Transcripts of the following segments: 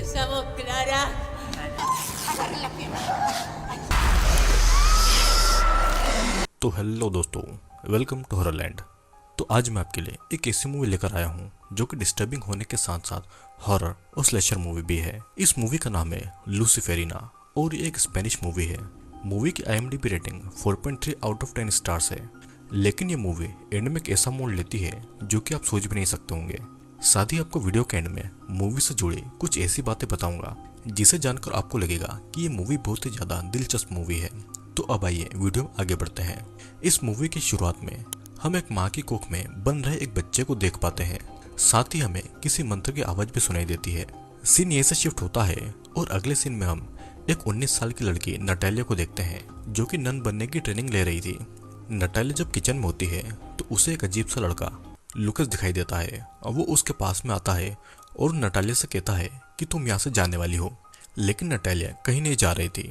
Usamos Clara. तो hello दोस्तों, welcome to हॉररलैंड। तो आज मैं आपके लिए एक ऐसी मूवी लेकर आया हूँ जो कि डिस्टर्बिंग होने के साथ साथ हॉरर और स्लेशर मूवी भी है। इस मूवी का नाम है लूसीफेरिना और ये एक स्पेनिश मूवी है। मूवी की IMDb rating 4.3 out of 10 stars है। लेकिन ये मूवी एंड में एक ऐसा मोड़ लेती है जो कि आप सोच भी नहीं सकते होंगे। साथ ही आपको वीडियो के एंड में मूवी से जुड़ी कुछ ऐसी बातें बताऊंगा जिसे जानकर आपको लगेगा कि ये मूवी बहुत ही ज्यादा दिलचस्प मूवी है। तो अब आइए वीडियो में आगे बढ़ते हैं। इस मूवी की शुरुआत में हम एक माँ की कोख में बन रहे एक बच्चे को देख पाते हैं। साथ ही हमें किसी मंत्र की आवाज भी सुनाई देती है। सीन ये से शिफ्ट होता है और अगले सीन में हम एक 19 साल की लड़की नटालिया को देखते हैं जो कि नन बनने की ट्रेनिंग ले रही थी। नटालिया जब किचन में होती है तो उसे एक अजीब सा लड़का लुकस दिखाई देता है और वो उसके पास में आता है और नटालिया से कहता है कि तुम यहाँ से जाने वाली हो। लेकिन नटालिया कहीं नहीं जा रही थी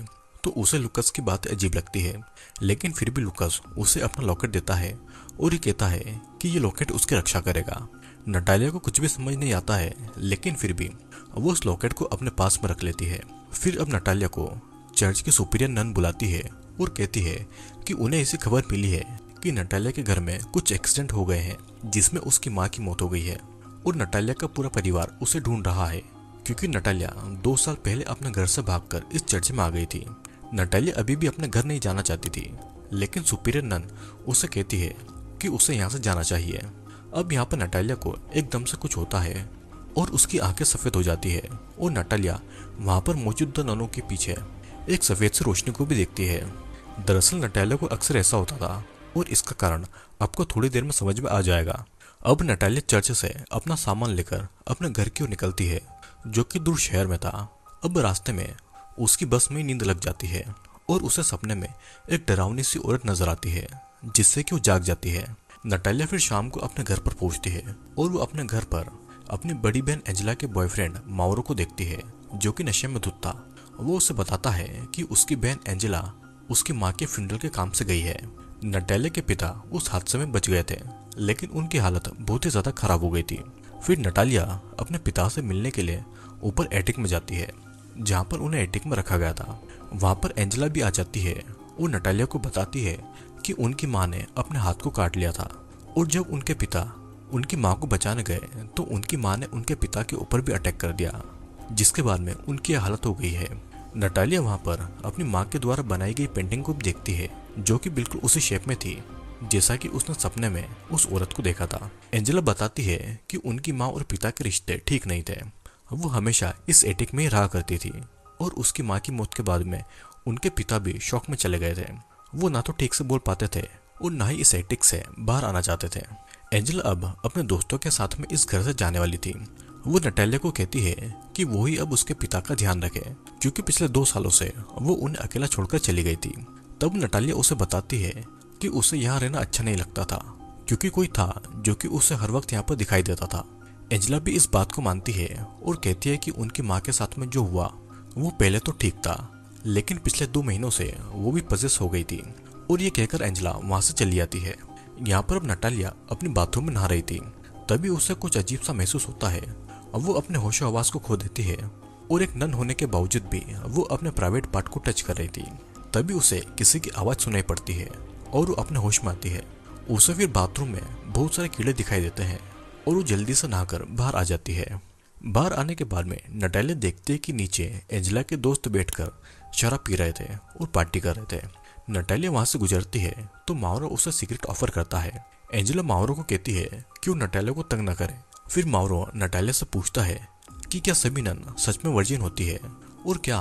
तो उसे लुकस की बात अजीब लगती है। लेकिन फिर भी लुकस उसे अपना लॉकेट देता है और ये कहता है कि ये लॉकेट उसकी रक्षा करेगा। नटालिया को कुछ भी समझ नहीं आता है लेकिन फिर भी वो उस लॉकेट को अपने पास में रख लेती है। फिर अब नटालिया को चर्च की सुपीरियर नन बुलाती है और कहती है कि उन्हें ऐसी खबर मिली है कि नटालिया के घर में कुछ एक्सीडेंट हो गए हैं जिसमें उसकी माँ की मौत हो गई है और नटालिया का पूरा परिवार उसे ढूंढ रहा है क्योंकि नटालिया 2 साल पहले अपने घर से भागकर इस चर्च में आ गई थी। नटालिया अभी भी अपने घर नहीं जाना चाहती थी लेकिन सुपीरियर नन उसे कहती है कि उसे यहाँ से जाना चाहिए। अब यहाँ पर नटालिया को एकदम से कुछ होता है और उसकी आंखें सफ़ेद हो जाती है और नटालिया वहाँ पर मौजूद ननों के पीछे एक सफ़ेद से रोशनी को भी देखती है। दरअसल नटालिया को अक्सर ऐसा होता था और इसका कारण आपको थोड़ी देर में समझ में आ जाएगा। अब नटालिया चर्च से अपना सामान लेकर अपने घर की ओर निकलती है जो कि दूर शहर में था। अब रास्ते में उसकी बस में नींद लग जाती है और उसे सपने में एक डरावनी सी औरत नजर आती है जिससे कि वो जाग जाती है। नटालिया फिर शाम को अपने घर पर पहुंचती है और वो अपने घर पर अपनी बड़ी बहन एंजेला के बॉयफ्रेंड माउरो को देखती है जो कि नशे में धुत था। वो उसे बताता है कि उसकी बहन एंजेला उसकी माँ के फ्यूनरल के काम से गई है। नटालिया के पिता उस हादसे में बच गए थे लेकिन उनकी हालत बहुत ही ज्यादा खराब हो गई थी। फिर नटालिया अपने पिता से मिलने के लिए ऊपर एटिक में जाती है जहाँ पर उन्हें एटिक में रखा गया था। वहाँ पर एंजेला भी आ जाती है और नटालिया को बताती है कि उनकी माँ ने अपने हाथ को काट लिया था और जब उनके पिता उनकी माँ को बचाने गए तो उनकी माँ ने उनके पिता के ऊपर भी अटैक कर दिया जिसके बाद में उनकी हालत हो गई है। नटालिया वहाँ पर अपनी माँ के द्वारा बनाई गई पेंटिंग को भी देखती है जो कि बिल्कुल उसी शेप में थी जैसा कि उसने सपने में उस औरत को देखा था। एंजेला बताती है कि उनकी माँ और पिता के रिश्ते ठीक नहीं थे। वो हमेशा इस एटिक में ही रहा करती थी और उसकी माँ की मौत के बाद में उनके पिता भी शौक में चले गए थे। वो ना तो ठीक से बोल पाते थे और ना ही इस एटिक से बाहर आना चाहते थे। एंजेला अब अपने दोस्तों के साथ में इस घर से जाने वाली थी। वो नटालिया को कहती है कि वो ही अब उसके पिता का ध्यान रखे क्योंकि पिछले 2 सालों से वो उन्हें अकेला छोड़कर चली गई थी। तब नटालिया उसे बताती है कि उसे यहाँ रहना अच्छा नहीं लगता था क्योंकि कोई था जो कि उसे हर वक्त यहाँ पर दिखाई देता था। एंजेला भी इस बात को मानती है और कहती है कि उनकी माँ के साथ में जो हुआ वो पहले तो ठीक था लेकिन पिछले 2 महीनों से वो भी पजेस हो गई थी। और ये कहकर एंजेला वहाँ से चली जाती है। यहाँ पर अब नटालिया अपनी बाथरूम में नहा रही थी तभी उसे कुछ अजीब सा महसूस होता है। अब वो अपने होशो हवास को खो देती है और एक नन होने के बावजूद भी वो अपने प्राइवेट पार्ट को टच कर रही थी। तभी उसे किसी की आवाज़ सुनाई पड़ती है और वो अपने होश में आती है। उसे फिर बाथरूम में बहुत सारे कीड़े दिखाई देते हैं और वो जल्दी से नहाकर बाहर आ जाती है। बाहर आने के बाद में नटालिया देखती है कि नीचे एंजेला के दोस्त बैठकर शराब पी रहे थे और पार्टी कर रहे थे। नटालिया वहां से गुजरती है तो माउरो उसे सिगरेट ऑफर करता है। एंजेला माउरो को कहती है कि वो नटालिया को तंग न करे। फिर माउरो नटालिया से पूछता है कि क्या सभी नन सच में वर्जिन होती है और क्या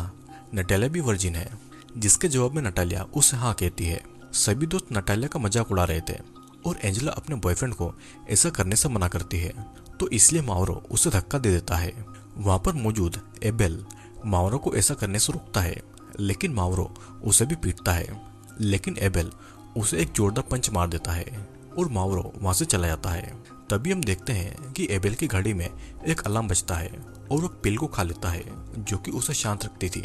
नटालिया भी वर्जिन है, जिसके जवाब में नटालिया उसे हाँ कहती है। सभी दोस्त नटालिया का मजाक उड़ा रहे थे और एंजेला अपने बॉयफ्रेंड को ऐसा करने से मना करती है तो इसलिए माउरो उसे धक्का दे देता है। वहाँ पर मौजूद एबेल माउरो को ऐसा करने से रोकता है लेकिन माउरो उसे भी पीटता है। लेकिन एबेल उसे एक जोरदार पंच मार देता है और माउरो वहाँ से चला जाता है। तभी हम देखते हैं कि एबेल की घड़ी में एक अलार्म बजता है और वो पिल को खा लेता है जो कि उसे शांत रखती थी।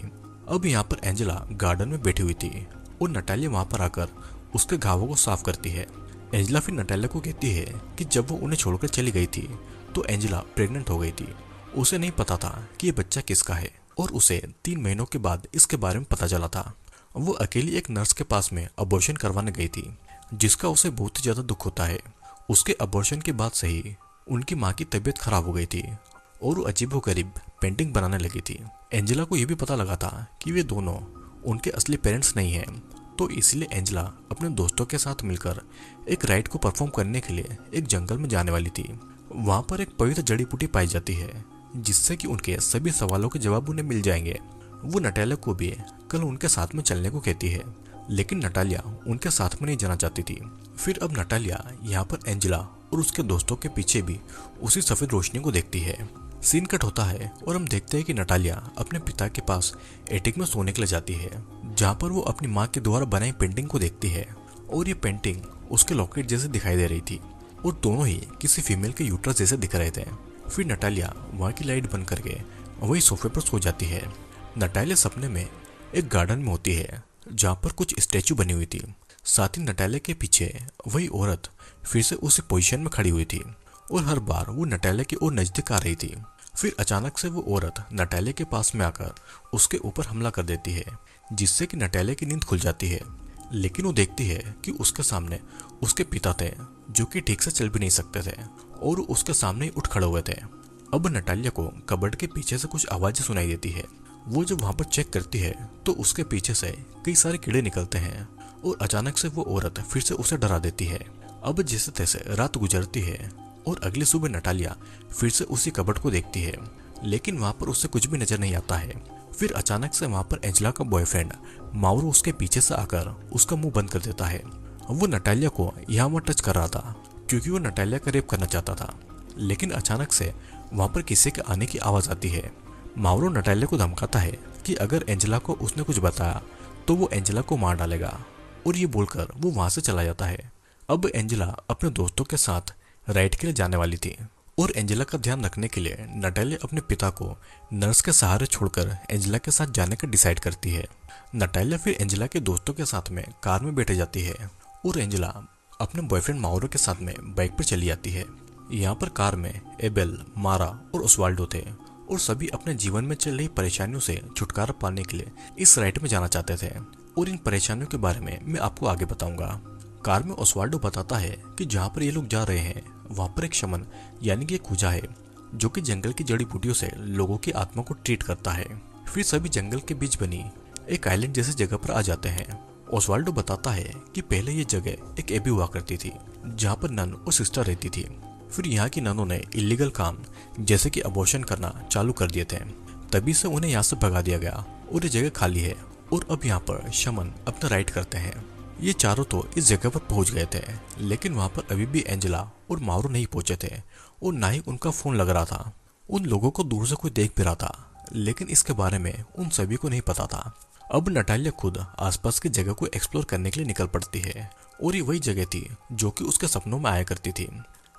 अब यहाँ पर एंजेला गार्डन में बैठी हुई थी और नटालिया वहाँ पर आकर उसके घावों को साफ करती है। एंजेला फिर नटालिया को कहती है कि जब वो उन्हें छोड़कर चली गई थी तो एंजेला प्रेग्नेंट हो गई थी उसे नहीं पता था कि ये बच्चा किसका है और उसे 3 महीनों के बाद इसके बारे में पता चला था। वो अकेली एक नर्स के पास में अबॉर्शन करवाने गई थी, जिसका उसे बहुत ही ज्यादा दुख होता है। उसके अबॉर्शन के बाद से ही उनकी माँ की तबीयत खराब हो गई थी और वो अजीबोगरीब पेंटिंग बनाने लगी थी। एंजेला को यह भी पता लगा था कि वे दोनों उनके असली पेरेंट्स नहीं हैं, तो इसलिए एंजेला अपने दोस्तों के साथ मिलकर एक राइड को परफॉर्म करने के लिए एक जंगल में जाने वाली थी। वहां पर एक पवित्र जड़ी बूटी पाई जाती है, जिससे कि उनके सभी सवालों के जवाब उन्हें मिल जाएंगे। वो नटालिया को भी कल उनके साथ में चलने को कहती है, लेकिन नटालिया उनके साथ में नहीं जाना चाहती थी। फिर अब नटालिया यहाँ पर एंजेला और उसके दोस्तों के पीछे भी उसी सफेद रोशनी को देखती है। सीन कट होता है और हम देखते हैं कि नटालिया अपने पिता के पास एटिक में सोने के लिए जाती है, जहाँ पर वो अपनी माँ के द्वारा बनाई पेंटिंग को देखती है और ये पेंटिंग उसके लॉकेट जैसे दिखाई दे रही थी और दोनों ही किसी फीमेल के यूट्रस जैसे दिख रहे थे। फिर नटालिया वहाँ की लाइट बंद करके वही सोफे पर सो जाती है। नटालिया सपने में एक गार्डन में होती है, जहाँ पर कुछ स्टैचू बनी हुई थी। साथ ही नटालिया के पीछे वही औरत फिर से उसी पोजीशन में खड़ी हुई थी और हर बार वो नटालिया की ओर नजदीक आ रही थी। फिर अचानक से वो औरत नटालिया के पास में आकर उसके ऊपर हमला कर देती है, जिससे कि नटालिया की नींद खुल जाती है। लेकिन वो देखती है कि उसके सामने उसके पिता थे, जो कि ठीक से चल भी नहीं सकते थे और उसके सामने ही उठ खड़े हुए थे। अब नटालिया को कबर्ड के पीछे से कुछ आवाजें सुनाई देती है। वो जब वहां पर चेक करती है तो उसके पीछे से कई सारे कीड़े निकलते हैं और अचानक से वो औरत फिर से उसे डरा देती है। अब जैसे तैसे रात गुजरती है और अगली सुबह नटालिया फिर से उसी कबर्ड को देखती है, लेकिन वहां पर उससे कुछ भी नजर नहीं आता है। फिर अचानक से वहां पर एंजेला का बॉयफ्रेंड माउरो उसके पीछे से आकर उसका मुंह बंद कर देता है। वो नटालिया को यहाँ वहाँ टच कर रहा था क्योंकि वो नटालिया का रेप करना चाहता था, लेकिन अचानक से वहां पर किसी के आने की आवाज आती है। माउरो नटालिया को धमकाता है कि अगर एंजेला को उसने कुछ बताया तो वो एंजेला को मार डालेगा, और ये बोलकर वो वहां से चला जाता है। अब एंजेला अपने दोस्तों के साथ राइड के लिए जाने वाली थी और एंजेला का ध्यान रखने के लिए नटालिया अपने पिता को नर्स के सहारे छोड़कर एंजेला के साथ जाने का डिसाइड करती है। नटालिया फिर एंजेला के दोस्तों के साथ में कार में बैठे जाती है और एंजेला अपने बॉयफ्रेंड माउरो के साथ में बाइक पर चली जाती है। यहाँ पर कार में एबेल, मारा और ओस्वाल्डो थे और सभी अपने जीवन में चल रही परेशानियों से छुटकारा पाने के लिए इस राइड में जाना चाहते थे, और इन परेशानियों के बारे में मैं आपको आगे बताऊंगा। कार में ओस्वाल्डो बताता है कि जहाँ पर ये लोग जा रहे हैं वहाँ पर एक शमन यानी कि एक खूजा है, जो कि जंगल की जड़ी बूटियों से लोगों की आत्मा को ट्रीट करता है। फिर सभी जंगल के बीच बनी एक आइलैंड जैसी जगह पर आ जाते हैं। ओस्वाल्डो बताता है कि पहले ये जगह एक एबी हुआ करती थी, जहाँ पर नन और सिस्टर रहती थी। फिर यहाँ की ननों ने इलीगल काम जैसे कि अबॉर्शन करना चालू कर दिए थे, तभी से उन्हें यहाँ से भगा दिया गया और ये जगह खाली है। और अब यहाँ पर शमन अपना राइड करते हैं। ये चारों तो इस जगह पर पहुंच गए थे, लेकिन वहां पर अभी भी एंजेला और माउरो नहीं पहुंचे थे और ना ही उनका फोन लग रहा था। उन लोगों को दूर से कोई देख भी रहा था, लेकिन इसके बारे में उन सभी को नहीं पता था। अब नटालिया खुद आसपास की जगह को एक्सप्लोर करने के लिए निकल पड़ती है और ये वही जगह थी जो कि उसके सपनों में आया करती थी।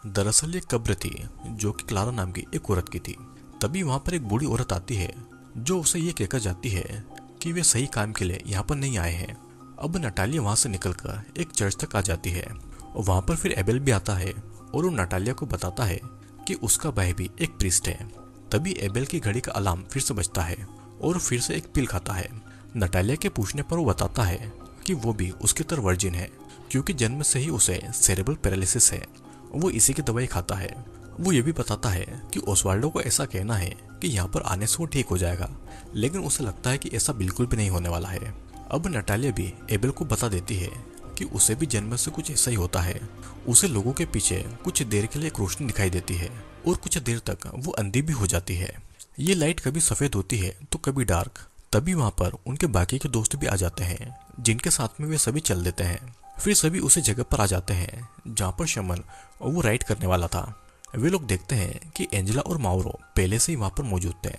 दरअसल ये कब्र थी जो कि क्लारा नाम की एक औरत की थी। तभी वहां पर एक बूढ़ी औरत आती है जो उसे ये कहकर जाती है कि वे सही काम के लिए यहाँ पर नहीं आए हैं। अब नटालिया वहां से निकलकर एक चर्च तक आ जाती है और वहां पर फिर एबेल भी आता है और वो नटालिया को बताता है कि उसका भाई भी एक प्रीस्ट है। तभी एबेल की घड़ी का अलार्म फिर से बजता है और फिर से एक पिल खाता है। नटालिया के पूछने पर वो बताता है कि वो भी उसकी तरह वर्जिन है, क्योंकि जन्म से ही उसे सेरेब्रल पैरालिसिस है। वो इसी की दवाई खाता है। वो ये भी बताता है कि ओस्वाल्डो को ऐसा कहना है कि यहाँ पर आने से वो ठीक हो जाएगा, लेकिन उसे लगता है कि ऐसा बिल्कुल भी नहीं होने वाला है। अब नटालिया भी एबेल को बता देती है कि उसे भी जन्म से कुछ ऐसा ही होता है। उसे लोगों के पीछे कुछ देर के लिए एक रोशनी दिखाई देती है और कुछ देर तक वो अंधी भी हो जाती है। ये लाइट कभी सफेद होती है तो कभी डार्क। तभी वहां पर उनके बाकी के दोस्त भी आ जाते हैं, जिनके साथ में वे सभी चल देते हैं। फिर सभी उसी जगह पर आ जाते हैं जहाँ पर शमन और वो राइड करने वाला था। वे लोग देखते हैं कि एंजेला और माउरो पहले से ही वहां पर मौजूद थे।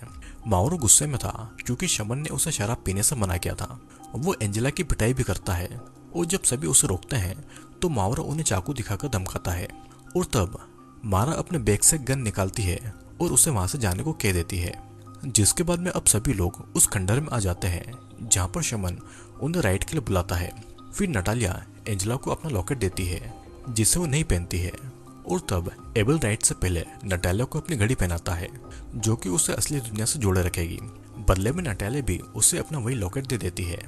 माउरो गुस्से में था क्योंकि शमन ने उसे शराब पीने से मना किया था। वो एंजेला की पिटाई भी करता है और जब सभी उसे रोकते हैं तो माउरो उन्हें चाकू दिखाकर धमकाता है और तब मारा अपने बैग से गन निकालती है और उसे वहां से जाने को कह देती है। जिसके बाद में अब सभी लोग उस खंडर में आ जाते हैं जहाँ पर शमन उन्हें राइड के लिए बुलाता है। फिर नटालिया एंजेला को अपना लॉकेट देती है जिसे वो नहीं पहनती है और तब एबल राइट से पहले नटालिया को अपनी घड़ी पहनाता है जो कि उसे असली दुनिया से जोड़े रखेगी। बदले में नटालिया भी उसे अपना वही लॉकेट दे देती है।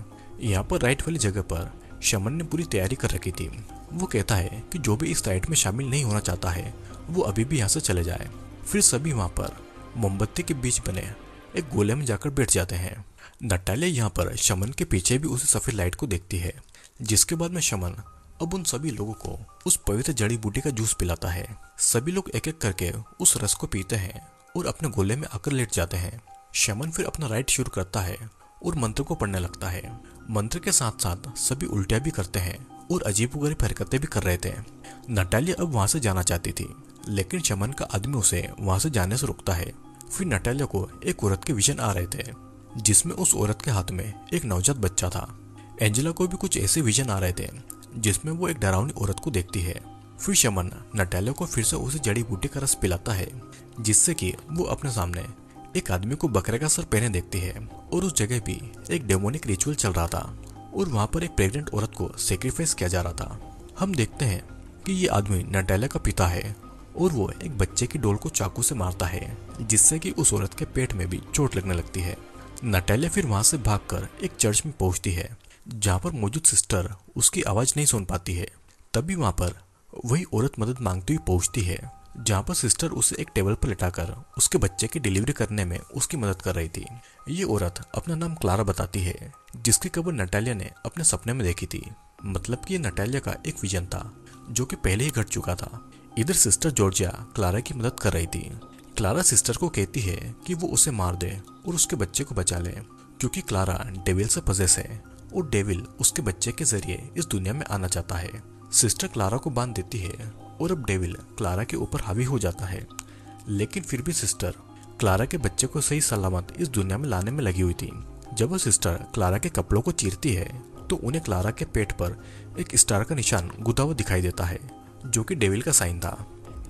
यहाँ पर राइट वाली जगह पर शमन ने पूरी तैयारी कर रखी थी। वो कहता है कि जो भी इस राइड में शामिल नहीं होना चाहता है वो अभी भी यहाँ से चले जाए। फिर सभी वहाँ पर मोमबत्ती के बीच बने एक गोले में जाकर बैठ जाते हैं। नटालिया यहाँ पर शमन के पीछे भी उसी सफेद लाइट को देखती है, जिसके बाद में शमन अब उन सभी लोगों को उस पवित्र जड़ी बूटी का जूस पिलाता है। सभी लोग एक एक करके उस रस को पीते हैं और अपने गोले में आकर लेट जाते हैं। शमन फिर अपना राइड शुरू करता है और मंत्र को पढ़ने लगता है। मंत्र के साथ साथ सभी उल्टियां भी करते हैं और अजीबोगरीब हरकतें भी कर रहे थे। नटालिया अब वहां से जाना चाहती थी, लेकिन शमन का आदमी उसे वहां से जाने से रोकता है। फिर नटालिया को एक औरत के विजन आ रहे थे, जिसमें उस औरत के हाथ में एक नवजात बच्चा था। एंजेला को भी कुछ ऐसे विजन आ रहे थे जिसमें वो एक डरावनी औरत को देखती है। फिर शमन नटालिया को फिर से उसी जड़ी बूटी का रस पिलाता है, जिससे कि वो अपने सामने एक आदमी को बकरे का सर पहने देखती है। और उस जगह भी एक डेमोनिक रिचुअल चल रहा था और वहां पर एक प्रेग्नेंट औरत को सेक्रीफाइस किया जा रहा था। हम देखते हैं कि ये आदमी नटालिया का पिता है और वो एक बच्चे की डोल को चाकू से मारता है, जिससे कि उस औरत के पेट में भी चोट लगने लगती है। नटालिया फिर वहां से भागकर एक चर्च में पहुंचती है, जहां पर मौजूद सिस्टर उसकी आवाज नहीं सुन पाती है। तभी वहां पर वही औरत मदद मांगती हुई पहुंचती है, जहां पर सिस्टर उसे एक टेबल पर लिटाकर उसके बच्चे की डिलीवरी करने में उसकी मदद कर रही थी। ये औरत अपना नाम क्लारा बताती है, जिसकी खबर नटालिया ने अपने सपने में देखी थी। मतलब कि ये नटालिया का एक विजन था जो कि पहले ही घट चुका था। इधर सिस्टर जॉर्जिया क्लारा की मदद कर रही थी। क्लारा सिस्टर को कहती है कि वो उसे मार दे और उसके बच्चे को बचा ले, क्योंकि क्लारा डेविल से पजेस है और डेविल उसके बच्चे के जरिए इस दुनिया में आना चाहता है। सिस्टर क्लारा को बांध देती है और अब डेविल क्लारा के ऊपर हावी हो जाता है। लेकिन फिर भी सिस्टर क्लारा के बच्चे को सही सलामत इस दुनिया में लाने में लगी हुई थी। जब वो सिस्टर क्लारा के कपड़ों को चीरती है तो उन्हें क्लारा के पेट पर एक स्टार का निशान गुदा हुआ दिखाई देता है, जो कि डेविल का साइन था।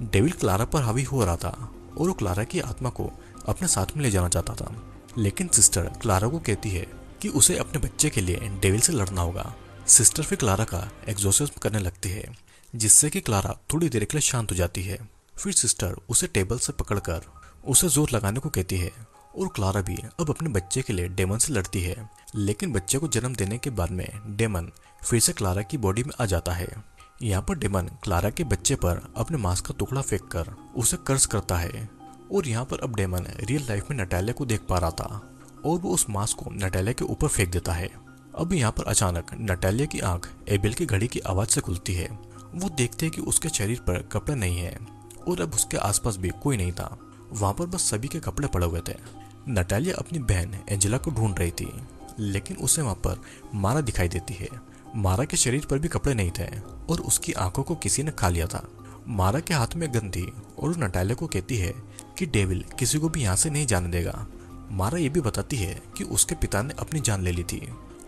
डेविल क्लारा पर हावी हो रहा था और वो क्लारा की आत्मा को अपने साथ में ले जाना चाहता था। लेकिन सिस्टर क्लारा को कहती है कि उसे अपने बच्चे के लिए डेविल से लड़ना होगा। सिस्टर फिर क्लारा का एग्जॉर्सिज्म करने लगती है, जिससे कि क्लारा थोड़ी देर के लिए शांत हो जाती है। फिर सिस्टर उसे टेबल से पकड़कर उसे जोर लगाने को कहती है और क्लारा भी अब अपने बच्चे के लिए डेमन से लड़ती है। लेकिन बच्चे को जन्म देने के बाद में डेमन फिर से क्लारा की बॉडी में आ जाता है। यहाँ पर डेमन क्लारा के बच्चे पर अपने मांस का टुकड़ा फेंक कर उसे कर्ज करता है। और यहाँ पर अब डेमन रियल लाइफ में नटालिया को देख पा रहा था और वो उस मांस को नटालिया के ऊपर फेंक देता है। अब यहाँ पर अचानक नटालिया की आंख एबेल की घड़ी की आवाज से खुलती है। वो देखते हैं कि उसके शरीर पर कपड़े नहीं है और अब उसके आसपास भी कोई नहीं था। वहां पर बस सभी के कपड़े पड़े हुए थे। नटालिया अपनी बहन एंजेला को ढूंढ रही थी, लेकिन उसे वहां पर मारा दिखाई देती है। मारा के शरीर पर भी कपड़े नहीं थे और उसकी आंखों को किसी ने खा लिया था। मारा के हाथ में गन थी और वो नटालिया को कहती है कि डेविल किसी को भी यहाँ से नहीं जाने देगा। मारा ये भी बताती है कि उसके पिता ने अपनी जान ले ली थी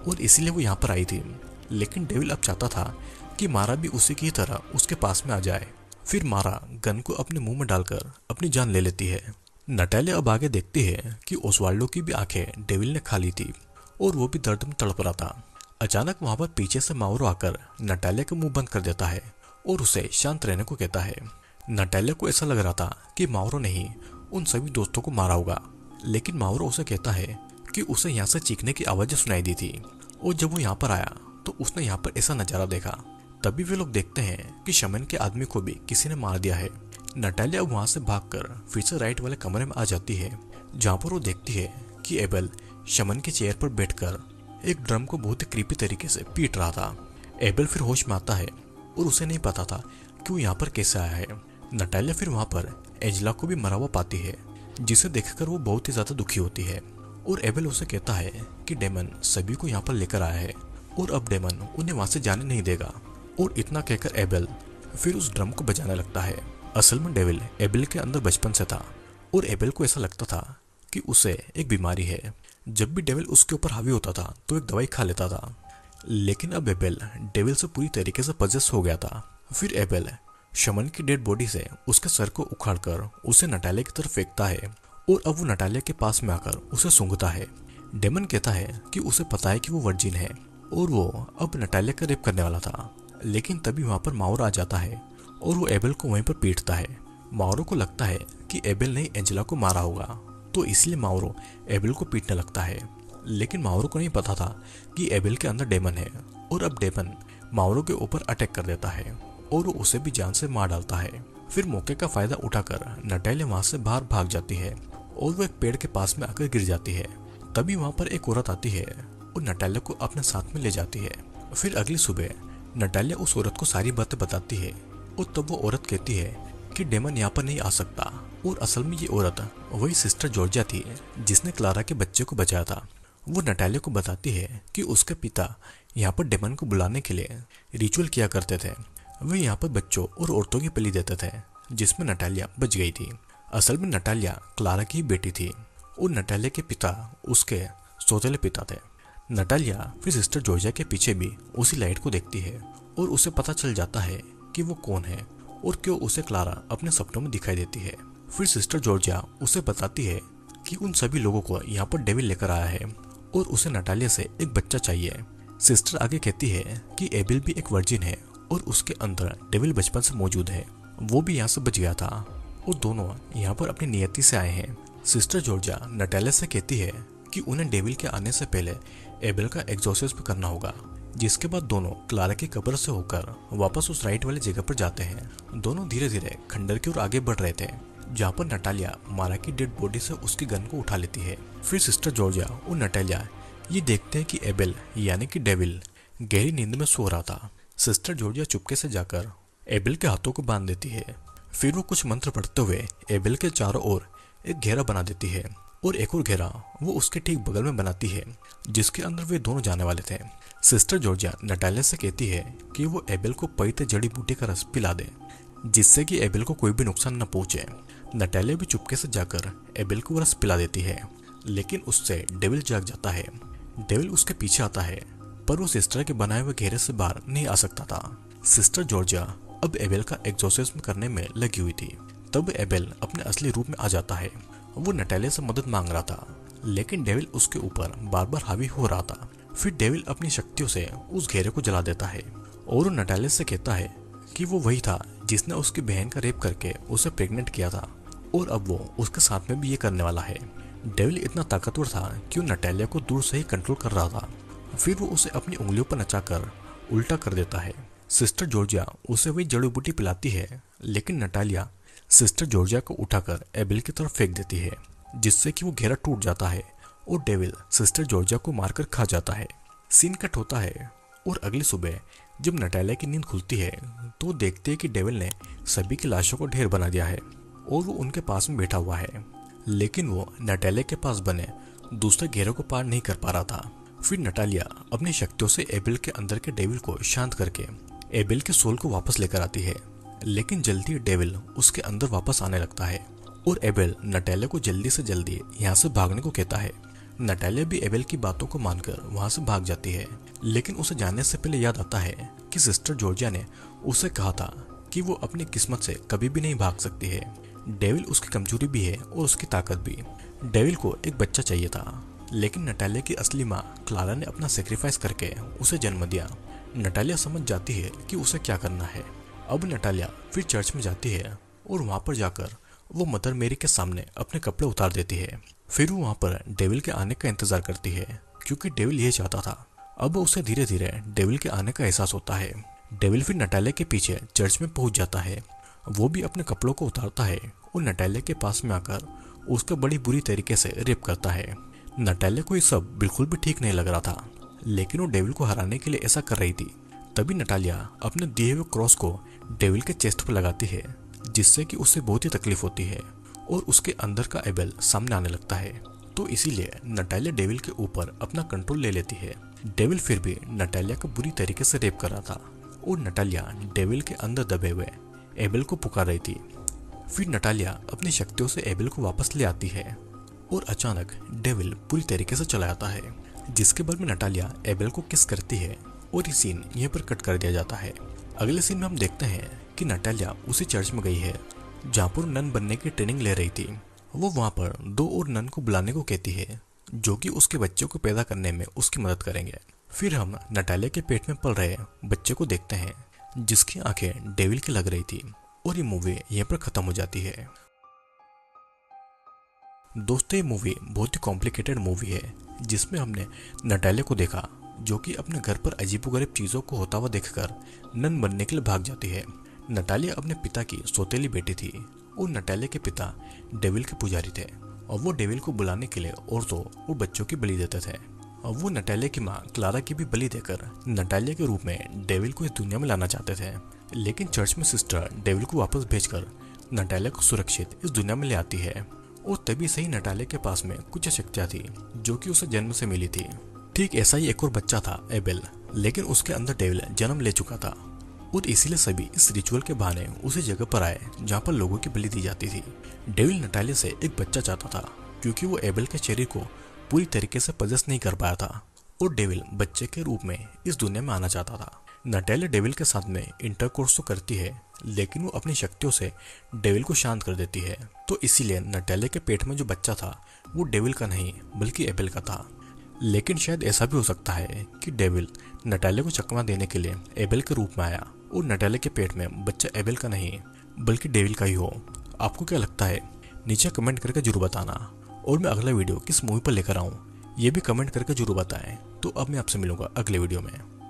और इसीलिए वो यहाँ पर आई थी। लेकिन डेविल अब चाहता था कि मारा भी उसी की तरह उसके पास में आ जाए। फिर मारा गन को अपने मुंह में डालकर अपनी जान ले लेती है। नटालिया अब आगे देखती है कि ओस्वाल्डो की भी आंखें डेविल ने खा ली थी और वो भी दर्द में तड़प रहा था। अचानक वहां पर पीछे से माउरो आकर नटालिया का मुंह बंद कर देता है और उसे शांत रहने को कहता है। नटालिया को ऐसा लग रहा था कि माउरो ने ही उन सभी दोस्तों को मारा होगा, लेकिन माउरो उसे कहता है कि उसे यहाँ से चीखने की आवाजें सुनाई दी थी और जब वो यहाँ पर आया तो उसने यहाँ पर ऐसा नजारा देखा। तभी वे लोग देखते हैं कि शमन के आदमी को भी किसी ने मार दिया है। नटालिया वहां से भागकर फिर से राइट वाले कमरे में आ जाती है, जहां पर वो देखती है कि एबेल शमन के चेयर पर बैठकर एक ड्रम को बहुत ही क्रीपी तरीके से पीट रहा था। एबेल फिर होश में आता है और उसे नहीं पता था कि वो यहाँ पर कैसे आया है। नटालिया फिर वहां पर एंजेला को भी मरा हुआ पाती है, जिसे देखकर वो बहुत ही ज्यादा दुखी होती है और एबेल उसे कहता है कि डेमन सभी को यहाँ पर लेकर आया है और अब डेमन उन्हें वहां से जाने नहीं देगा। और इतना कहकर एबेल फिर उस ड्रम को बजाने लगता है। असल में डेविल एबेल के अंदर बचपन से था और एबेल को ऐसा लगता था कि उसे एक बीमारी है। जब भी डेविल उसके ऊपर हावी होता था तो एक दवाई खा लेता था, लेकिन अब एबेल डेविल से पूरी तरीके से पजेस हो गया था। फिर एबेल शमन की डेड बॉडी से उसके सर को उखाड़कर उसे नटालिया की तरफ फेंकता है और अब वो नटालिया के पास में आकर उसे सूंघता है। डेमन कहता है कि उसे पता है कि वो वर्जिन है और वो अब नटालिया का रेप करने वाला था। लेकिन तभी वहां पर माउरा आ जाता है और वो एबेल को वहीं पर पीटता है। माउरो को लगता है कि एबेल ने एंजेला को मारा होगा, तो इसलिए माउरो एबेल को पीटने लगता है। लेकिन माउरो को नहीं पता था कि एबेल के अंदर डेमन है, और अब डेमन माउरो के ऊपर अटैक कर देता है और वो उसे भी जान से मार डालता है। फिर मौके का फायदा उठाकर नटालिया वहां से बाहर भाग जाती है और वो एक पेड़ के पास में आकर गिर जाती है। तभी वहां पर एक औरत आती है और नटालिया को अपने साथ में ले जाती है। फिर अगली सुबह नटालिया उस औरत को सारी बातें बताती है और तब वो औरत कहती है कि डेमन यहाँ पर नहीं आ सकता, और असल में ये औरत वही सिस्टर जॉर्जिया थी जिसने क्लारा के बच्चे को बचाया था। वो नटालिया को बताती है कि उसके पिता यहाँ पर डेमन को बुलाने के लिए रिचुअल किया करते थे। वे यहाँ पर बच्चों और औरतों की बलि देते थे, जिसमें नटालिया बच गई थी। असल में नटालिया क्लारा की बेटी थी और नटालिया के पिता उसके सौतेले पिता थे। नटालिया फिर सिस्टर जॉर्जिया के पीछे भी उसी लाइट को देखती है और उसे पता चल जाता है कि वो कौन है और क्यों उसे क्लारा अपने सपनों में दिखाई देती है। फिर सिस्टर जॉर्जिया उसे बताती है कि उन सभी लोगों को यहाँ पर डेविल लेकर आया है और उसे नटालिया से एक बच्चा चाहिए। सिस्टर आगे कहती है कि एबेल भी एक वर्जिन है और उसके अंदर डेविल बचपन से मौजूद है, वो भी यहाँ से बच गया था और दोनों यहाँ पर अपनी नियति से आए हैं। सिस्टर जॉर्जिया नटालिया से कहती है कि उन्हें डेविल के आने से पहले एबेल का एग्जॉर्सिज्म करना होगा, जिसके बाद दोनों क्लारा की कब्र से होकर वापस उस राइट वाली जगह पर जाते हैं। दोनों धीरे धीरे खंडर की ओर आगे बढ़ रहे थे, जहाँ पर नटालिया मारा की डेड बॉडी से उसकी गन को उठा लेती है। फिर सिस्टर जॉर्जिया और नटालिया ये देखते हैं कि एबेल यानी कि डेविल गहरी नींद में सो रहा था। सिस्टर जॉर्जिया चुपके से जाकर एबेल के हाथों को बांध देती है। फिर वो कुछ मंत्र पढ़ते हुए एबेल के चारों ओर एक घेरा बना देती है और एक और घेरा वो उसके ठीक बगल में बनाती है, जिसके अंदर वे दोनों जाने वाले थे। सिस्टर जॉर्जिया नटालिया से कहती है कि वो एबेल को पवित्र जड़ी बूटी का रस पिला दे, जिससे कि एबेल को कोई भी नुकसान न पहुंचे। नटालिया भी चुपके से जाकर एबेल को रस पिला देती है, लेकिन उससे डेविल जाग जाता है। डेविल उसके पीछे आता है, पर वो सिस्टर के बनाए हुए घेरे से बाहर नहीं आ सकता था। सिस्टर जॉर्जिया अब एबेल का एग्जॉर्सिज्म करने में लगी हुई थी। तब एबेल अपने असली रूप में आ जाता है। वो नटालिया से मदद मांग रहा था, लेकिन डेविल उसके ऊपर बार बार हावी हो रहा था। फिर डेविल अपनी शक्तियों से उस घेरे को जला देता है और नटालिया से कहता है कि वो वही था जिसने उसकी बहन का रेप करके उसे प्रेग्नेंट किया था, और अब वो उसके साथ में भी ये करने वाला है। डेविल इतना ताकतवर था कि वो नटालिया को दूर से ही कंट्रोल कर रहा था। फिर वो उसे अपनी उंगलियों पर नचाकर उल्टा कर देता है। सिस्टर जॉर्जिया उसे वही जड़ी बूटी पिलाती है, लेकिन नटालिया सिस्टर जॉर्जिया को उठाकर एबेल की तरफ फेंक देती है, जिससे कि वो घेरा टूट जाता है और डेविल सिस्टर जॉर्जिया को मारकर खा जाता है। सीन कट होता है और अगली सुबह जब नटालिया की नींद खुलती है तो वो देखते हैं कि डेविल ने सभी की लाशों को ढेर बना दिया है और वो उनके पास में बैठा हुआ है, लेकिन वो नटालिया के पास बने दूसरे घेरे को पार नहीं कर पा रहा था। फिर नटालिया अपनी शक्तियों से एबेल के अंदर के डेविल को शांत करके एबेल के सोल को वापस लेकर आती है, लेकिन जल्दी डेविल उसके अंदर वापस आने लगता है और एबेल नटालिया को जल्दी से जल्दी यहाँ से भागने को कहता है। नटालिया भी एबेल की बातों को मानकर वहाँ से भाग जाती है, लेकिन उसे जाने से पहले याद आता है कि सिस्टर जॉर्जिया ने उसे कहा था कि वो अपनी किस्मत से कभी भी नहीं भाग सकती है। डेविल उसकी कमजोरी भी है और उसकी ताकत भी। डेविल को एक बच्चा चाहिए था, लेकिन नटालिया की असली माँ क्लारा ने अपना सेक्रीफाइस करके उसे जन्म दिया। नटालिया समझ जाती है कि उसे क्या करना है। अब नटालिया फिर चर्च में जाती है और वहाँ पर जाकर वो मदर मेरी के सामने अपने कपड़े उतार देती है। फिर वो वहाँ पर डेविल के आने का इंतजार करती है, क्योंकि डेविल ये चाहता था। अब उसे धीरे धीरे डेविल के आने का एहसास होता है। डेविल फिर नटालिया के पीछे चर्च में पहुंच जाता है। वो भी अपने कपड़ों को उतारता है और नटालिया के पास में आकर उसका बड़ी बुरी तरीके से रेप करता है। नटालिया को ये सब बिल्कुल भी ठीक नहीं लग रहा था, लेकिन वो डेविल को हराने के लिए ऐसा कर रही थी। तभी नटालिया अपने दिए हुए क्रॉस को डेविल के चेस्ट पर लगाती है, जिससे कि उसे बहुत ही तकलीफ होती है और उसके अंदर का एबेल सामने आने लगता है। तो इसीलिए नटालिया डेविल के ऊपर अपना कंट्रोल ले लेती है। डेविल फिर भी नटालिया को बुरी तरीके से रेप कर रहा था और नटालिया डेविल के अंदर दबे हुए एबेल को पुकार रही थी। फिर नटालिया अपनी शक्तियों से एबेल को वापस ले आती है और अचानक डेविल पूरी तरीके से चला जाता है, जिसके बाद में नटालिया एबेल को किस करती है और ये सीन यहीं पर कट कर दिया जाता है। अगले सीन में हम देखते हैं कि नटालिया उसी चर्च में गई है जहाँ पर नन बनने की ट्रेनिंग ले रही थी। वो वहाँ पर 2 और नन को बुलाने को कहती है, जो कि उसके बच्चे को पैदा करने में उसकी मदद करेंगे। फिर हम नटालिया के पेट में पल रहे बच्चे को देखते हैं, जिसकी आंखें डेविल की लग रही थी। और ये मूवी यहीं पर खत्म हो जाती है। दोस्तों, ये मूवी बहुत ही कॉम्प्लिकेटेड मूवी है जिसमें हमने नटालिया को देखा जो कि अपने घर पर अजीबोगरीब चीज़ों को होता हुआ देखकर नन बनने के लिए भाग जाती है। नटालिया अपने पिता की सौतेली बेटी थी और नटालिया के पिता डेविल के पुजारी थे और वो डेविल को बुलाने के लिए औरतों और बच्चों की बलि देते थे। और वो नटालिया की माँ क्लारा की भी बलि देकर नटालिया के रूप में डेविल को इस दुनिया में लाना चाहते थे। लेकिन चर्च में सिस्टर डेविल को वापस भेजकर नटालिया को सुरक्षित इस दुनिया में ले आती है। और तभी सही नटालिया के पास में कुछ शक्तियाँ थी जो कि उसे जन्म से मिली थी। ठीक ऐसा ही एक और बच्चा था एबेल, लेकिन उसके अंदर डेविल जन्म ले चुका था और इसीलिए सभी इस रिचुअल के बहाने उसी जगह पर आए जहाँ पर लोगों की बलि दी जाती थी। डेविल नटालिया से एक बच्चा चाहता था क्योंकि वो एबेल के शरीर को पूरी तरीके से पजेस नहीं कर पाया था और डेविल बच्चे के रूप में इस दुनिया में आना चाहता था। नटालिया डेविल के साथ में इंटरकोर्स तो करती है लेकिन वो अपनी शक्तियों से डेविल को शांत कर देती है। तो इसीलिए नटालिया के पेट में जो बच्चा था वो डेविल का नहीं बल्कि एबेल का था। लेकिन शायद ऐसा भी हो सकता है कि डेविल नटालिया को चकमा देने के लिए एबेल के रूप में आया और नटालिया के पेट में बच्चा एबेल का नहीं बल्कि डेविल का ही हो। आपको क्या लगता है? नीचे कमेंट करके जरूर बताना। और मैं अगला वीडियो किस मूवी पर लेकर आऊँ ये भी कमेंट करके जरूर बताएं। तो अब मैं आपसे मिलूंगा अगले वीडियो में।